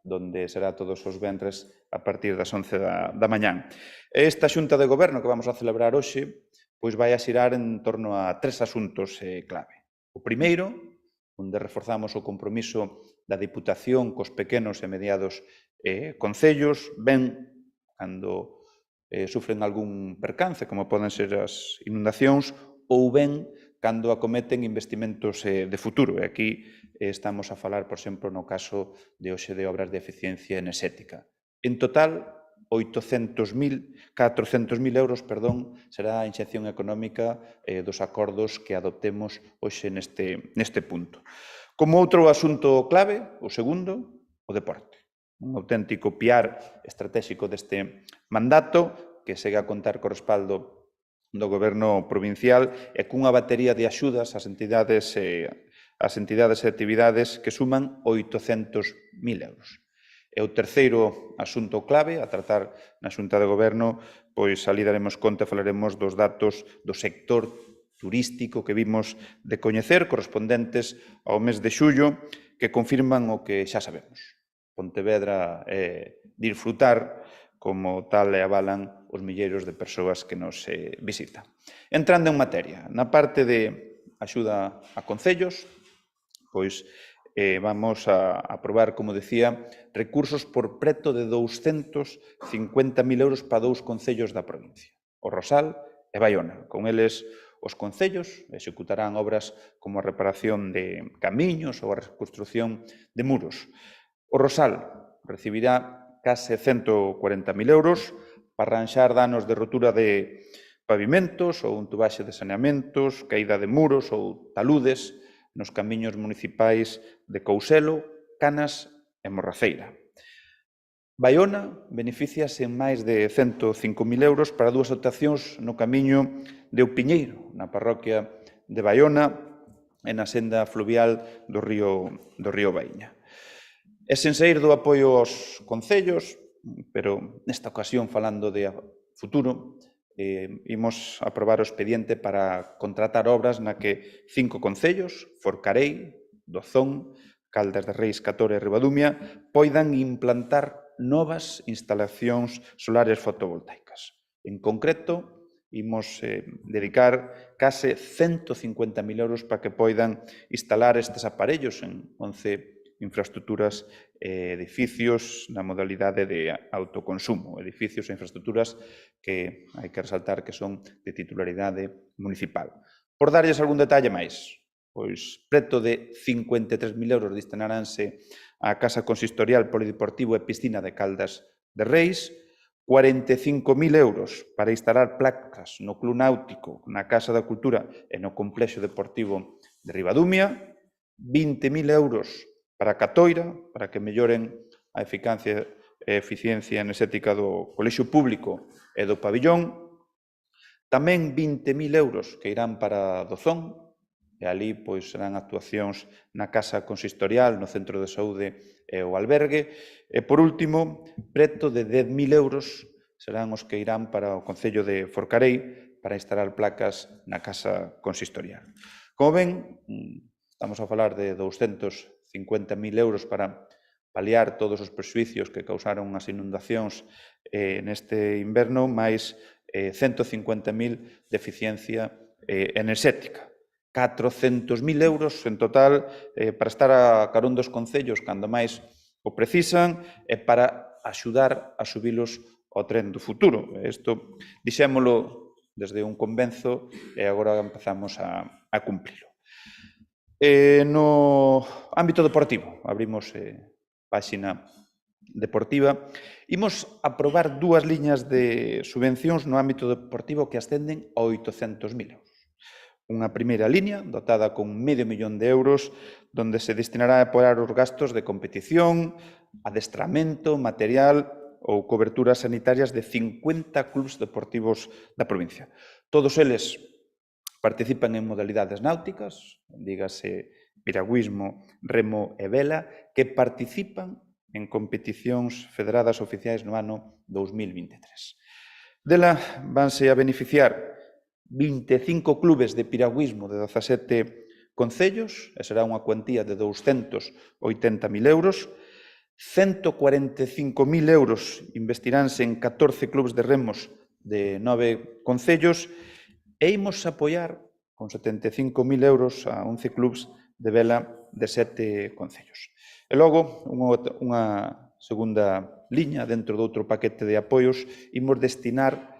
donde será todos os venres a partir das 11 da mañán. Esta xunta de goberno que vamos a celebrar hoxe pois vai a xirar en torno a 3 asuntos clave. O primeiro, onde reforzamos o compromiso da Diputación cos pequenos e mediados concellos, ben cando sufren algún percance, como poden ser as inundacións, ou ben cando acometen investimentos de futuro. E aquí estamos a falar, por exemplo, no caso de hoxe de obras de eficiencia enerxética. En total, 400.000 euros, será a inxección económica dos acordos que adoptemos hoxe neste punto. Como outro asunto clave, o segundo, o deporte. Un auténtico piar estratégico deste mandato que segue a contar co respaldo do Goberno provincial e cunha batería de axudas ás entidades e actividades que suman 800.000 euros. E o terceiro asunto clave a tratar na Xunta de Goberno, pois ali daremos conta e falaremos dos datos do sector turístico que vimos de coñecer, correspondentes ao mes de xullo, que confirman o que xa sabemos. Pontevedra é disfrutar como tal e avalan os milleiros de persoas que nos visitan. Entrando en materia, na parte de axuda a concellos, pois vamos a aprobar, como decía, recursos por preto de 250.000 euros para 2 concellos da provincia, o Rosal e Baiona. Con eles, os concellos executarán obras como a reparación de camiños ou a reconstrucción de muros. O Rosal recibirá case 140.000 euros para arranxar danos de rotura de pavimentos ou entubaxe de saneamentos, caída de muros ou taludes nos camiños municipais de Couselo, Canas e Morraceira. Baiona beneficiase en máis de 105.000 euros para 2 actuacións no camiño de Oupiñeiro, na parroquia de Baiona e na senda fluvial do río Baíña. E sen saír do apoio aos concellos, pero nesta ocasión falando de futuro, imos aprobar o expediente para contratar obras na que 5 concellos, Forcarei, Dozón, Caldas de Reis, Catore e Ribadumia, poidan implantar novas instalacións solares fotovoltaicas. En concreto, imos dedicar case 150.000 euros para que poidan instalar estes aparellos en 11 infraestructuras e edificios na modalidade de autoconsumo, edificios e infraestructuras que hai que resaltar que son de titularidade municipal. Por darlles algún detalle máis, pois preto de 53.000 euros destinaránse á Casa Consistorial Polideportivo e Piscina de Caldas de Reis, 45.000 euros para instalar placas no Club Náutico, na Casa da Cultura e no Complexo Deportivo de Ribadumia, 20.000 euros para Catoira, para que melloren a eficacia e eficiencia enerxética do colexio público e do pabillón. Tamén 20.000 euros que irán para Dozón, e ali pois serán actuacións na Casa Consistorial, no Centro de Saúde e o albergue. E, por último, preto de 10.000 euros serán os que irán para o Concello de Forcarei para instalar placas na Casa Consistorial. Como ven, estamos a falar de 250.000 euros para paliar todos os prexuicios que causaron as inundacións neste inverno, máis 150.000 de eficiencia enerxética. 400.000 euros en total para estar a carón dos concellos cando máis o precisan e para axudar a subilos ao tren do futuro. Isto dixémolo desde un convenzo e agora empezamos a cumplilo. No ámbito deportivo, abrimos páxina deportiva, imos aprobar 2 liñas de subvencións no ámbito deportivo que ascenden a 800.000 euros. Unha primeira liña, dotada con 500.000 euros, donde se destinará a apoiar os gastos de competición, adestramento, material ou coberturas sanitarias de 50 clubs deportivos da provincia. Todos eles participan en modalidades náuticas, dígase piragüismo, remo e vela, que participan en competicións federadas oficiais no ano 2023. Dela vanse a beneficiar 25 clubes de piragüismo de 17 concellos, e será unha cuantía de 280.000 euros, 145.000 euros investiránse en 14 clubs de remos de 9 concellos e imos apoiar con 75.000 euros a 11 clubs de vela de 7 concellos. E logo, unha segunda liña dentro do outro paquete de apoios, imos destinar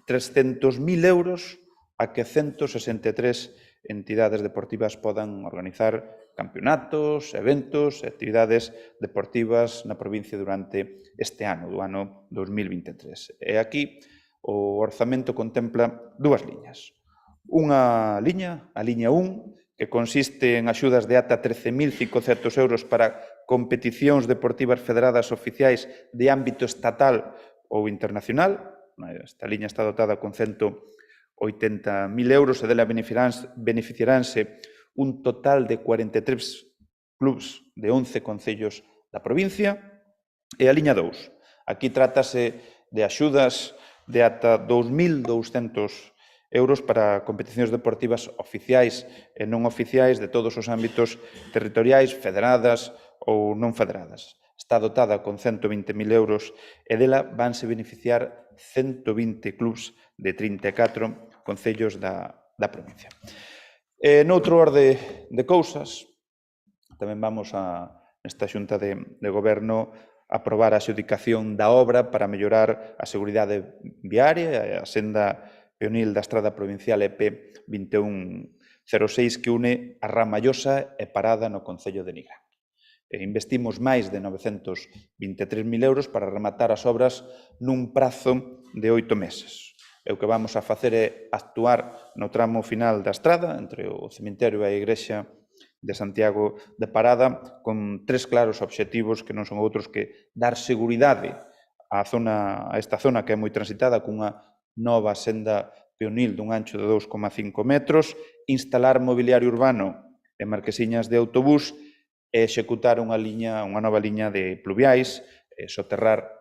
300.000 euros a que 163 entidades deportivas podan organizar campeonatos, eventos e actividades deportivas na provincia durante este ano, do ano 2023. E aquí o orzamento contempla dúas liñas. Unha liña, a liña 1, que consiste en axudas de ata 13.500 euros para competicións deportivas federadas oficiais de ámbito estatal ou internacional. Esta liña está dotada con 180.000 euros e dela beneficiaránse un total de 43 clubs de 11 concellos da provincia. E a liña 2. Aquí trátase de axudas de ata 2.200 euros para competicións deportivas oficiais e non oficiais de todos os ámbitos territoriais, federadas ou non federadas. Está dotada con 120.000 euros e dela vanse beneficiar 120 clubs de 34 concellos da provincia. Noutro orde de cousas, tamén vamos nesta xunta de goberno aprobar a adxudicación da obra para mellorar a seguridade viaria e a senda peonil da estrada provincial EP 2106 que une a Ramallosa e Parada no concello de Nigrán. Investimos máis de 923.000 euros para rematar as obras nun prazo de 8 meses. E o que vamos a facer é actuar no tramo final da estrada, entre o cemiterio e a igrexa de Santiago de Parada, con 3 claros obxectivos que non son outros que dar seguridade a esta zona que é moi transitada cunha nova senda peonil dun ancho de 2,5 metros, instalar mobiliario urbano e marquesiñas de autobús e executar unha nova liña de pluviais, soterrar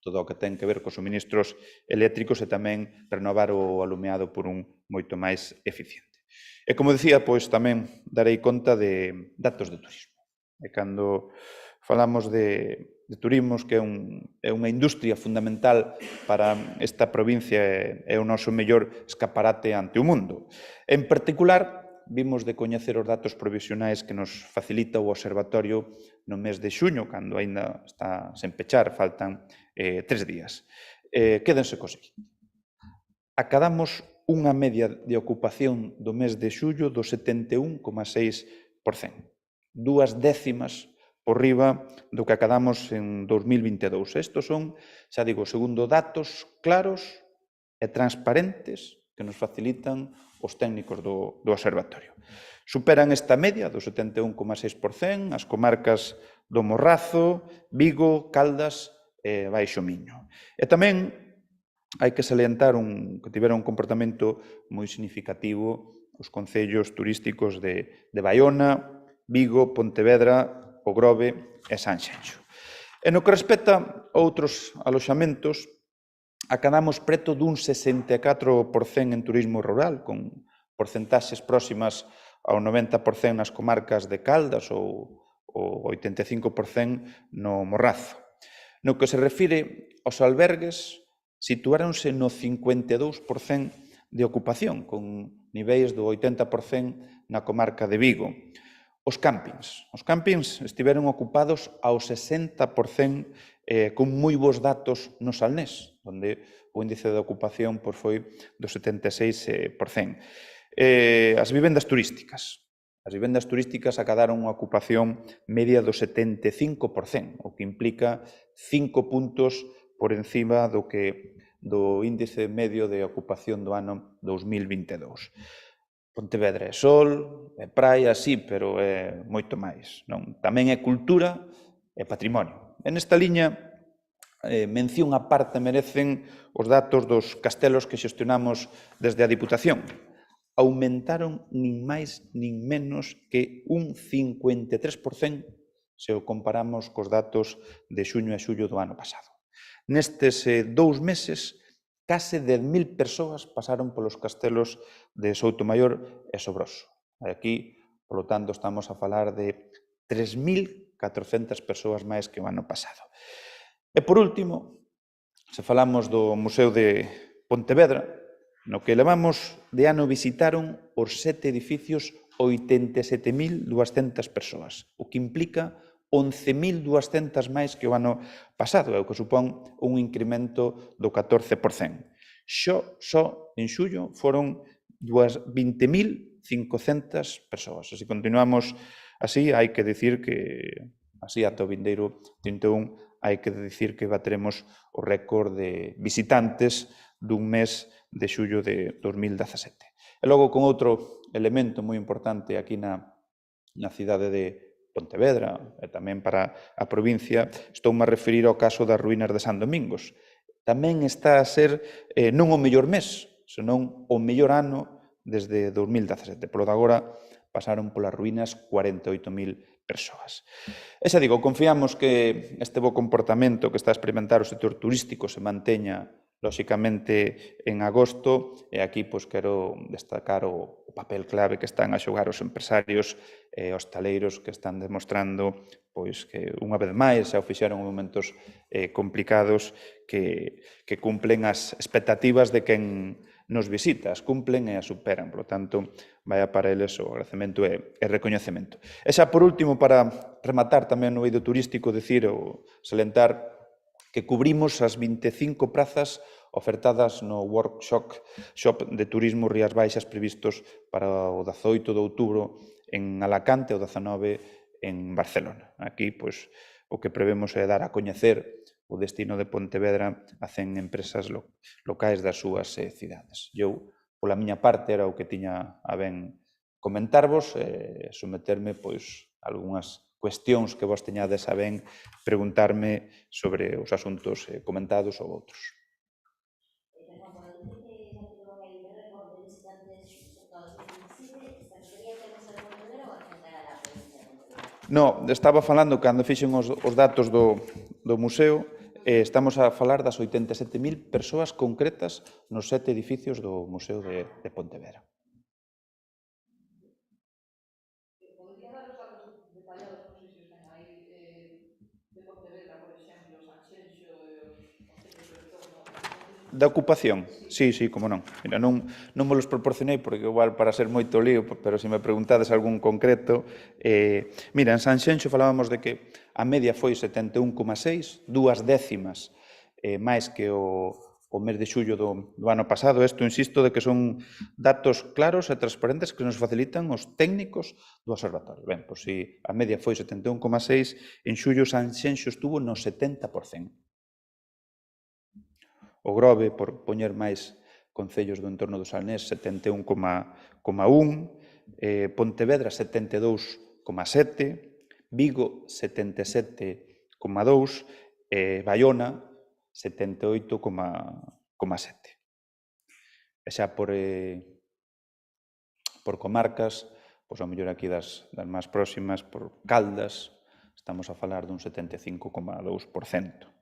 todo o que ten que ver cos suministros eléctricos e tamén renovar o alumeado por un moito máis eficiente. E como dicía, pois tamén darei conta de datos de turismo. E cando falamos de turismos, que é unha industria fundamental para esta provincia e o noso mellor escaparate ante o mundo. En particular, vimos de coñecer os datos provisionais que nos facilita o Observatorio no mes de xuño, cando aínda está sen pechar, faltan 3 días. Quédense co seguinte. Acadamos unha media de ocupación do mes de xullo do 71,6%, 2 décimas por riba do que acadamos en 2022. Estos son, xa digo, segundo datos claros e transparentes que nos facilitan os técnicos do Observatorio. Superan esta media do 71,6% as comarcas do Morrazo, Vigo, Caldas e Baixo Miño. E tamén hai que salientar que tiveron un comportamento moi significativo os concellos turísticos de Baiona, Vigo, Pontevedra, O Grove e Sanxenxo. E no que respecta a outros aloxamentos, acadamos preto dun 64% en turismo rural, con porcentaxes próximas ao 90% nas comarcas de Caldas ou o 85% no Morrazo. No que se refire aos albergues, situáronse no 52% de ocupación, con niveis do 80% na comarca de Vigo. Os campings estiveron ocupados ao 60% con moi bons datos no Salnés, onde o índice de ocupación foi do 76%. As vivendas turísticas. As vivendas turísticas acadaron unha ocupación media do 75%, o que implica 5 puntos por encima do índice medio de ocupación do ano 2022. Pontevedra é sol, é praia, sí, pero é moito máis. Tamén é cultura e patrimonio. E nesta liña, mención aparte merecen os datos dos castelos que xestionamos desde a Diputación. Aumentaron nin máis nin menos que un 53% se o comparamos cos datos de xuño e xullo do ano pasado. Nestes 2 meses, case 10.000 persoas pasaron polos castelos de Soutomaior e Sobroso. Aquí, polo tanto, estamos a falar de 3.000 400 persoas máis que o ano pasado. E, por último, se falamos do Museo de Pontevedra, no que levamos de ano visitaron os 7 edificios 87.200 persoas, o que implica 11.200 máis que o ano pasado, e o que supón un incremento do 14%. Só en xullo foron 20.500 persoas. Se continuamos así, hai que dicir que, así ata o vindeiro 31, hai que dicir que bateremos o récord de visitantes dun mes de xullo de 2017. E logo, con outro elemento moi importante aquí na cidade de Pontevedra e tamén para a provincia, estou-me a referir ao caso das ruínas de San Domingos. Tamén está a ser non o mellor mes, senón o mellor ano desde 2017. Polo de agora pasaron polas ruínas 48.000 persoas. E xa digo, confiamos que este bo comportamento que está a experimentar o sector turístico se manteña lóxicamente en agosto, e aquí quero destacar o papel clave que están a xogar os empresarios e hostaleiros que están demostrando que unha vez máis xa o fixeron en momentos complicados que cumplen as expectativas de quen nos visita, as cumplen e as superan. Por lo tanto, vai para eles o agradecemento e recoñecemento. E xa por último, para rematar tamén no eido turístico, decir ou salientar que cubrimos as 25 prazas ofertadas no workshop de turismo Rías Baixas previstos para o 18 de outubro en Alacante e o 19 en Barcelona. Aquí, o que prevemos é dar a coñecer o destino de Pontevedra a 100 empresas locais das súas cidades. Eu, pola miña parte, era o que tiña a ben comentarvos e someterme a algunhas cuestións que vos teñades a ben preguntarme sobre os asuntos comentados ou outros. No, estaba falando, cando fixen os datos do museo, estamos a falar das 87.000 persoas concretas nos 7 edificios do Museo de Pontevedra. Podría dar os datos detallados, non sei se os ten aí, de Pontevedra, por exemplo, Sanxenxo e os concellos do entorno. Da ocupación? Sí, como non. Mira, non me los proporcionei porque igual para ser moito lío, pero se me preguntades algún concreto, mira, en Sanxenxo falábamos de que a media foi 71,6, 2 décimas máis que o mes de xullo do ano pasado. Isto, insisto, de que son datos claros e transparentes que nos facilitan os técnicos do observatorio. Ben, se a media foi 71,6, en xullo Sanxenxo estuvo no 70%. O Grove, por poñer máis concellos do entorno do Salnés, 71,1, Pontevedra, 72,7, Vigo, 77,2, Baiona, 78,7. E xa por comarcas, ao mellor aquí das máis próximas, por Caldas, estamos a falar dun 75,2%.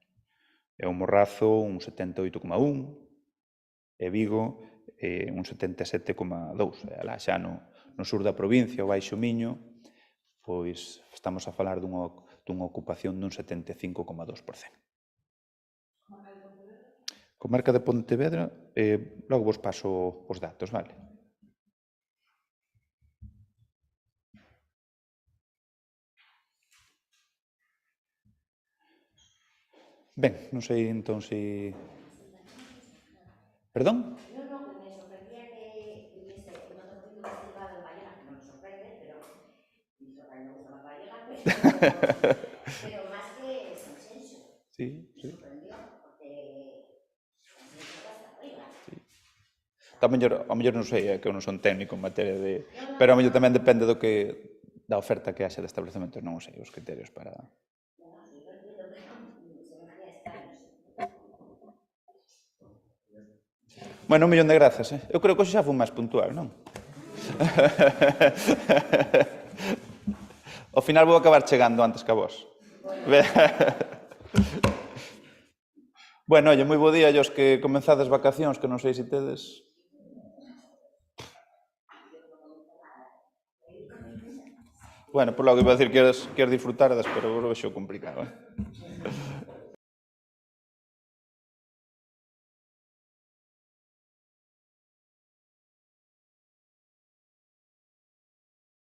E o Morrazo, un 78,1%, e Vigo, un 77,2%. E alá xa no sur da provincia, o Baixo Miño, estamos a falar dunha ocupación dun 75,2%. Comarca de Pontevedra, logo vos paso os datos, vale? Ben, non sei entón se... Perdón? No, que me sorprendía que hubiese un otro tipo de festival en Bayona, que no me sorprende, pero me gusta más Bayona, pero más que Sanxenxo. Sí. Me sorprendió, porque Sanxenxo está hasta arriba. Ao mellor non sei, que eu non son técnico en materia de... Pero ao mellor tamén depende da oferta que haxe de establecementos, non sei, os criterios para... Bueno, 1.000.000 de grazas, Eu creo que hoxe xa fui máis puntual, non? Ao final vou acabar chegando antes que a vos. Bueno, oye, moi bo día aos que comenzades vacacións, que non sei se tedes... Bueno, por logo iba a decir que queres disfrutar, pero vos lo vexo complicado.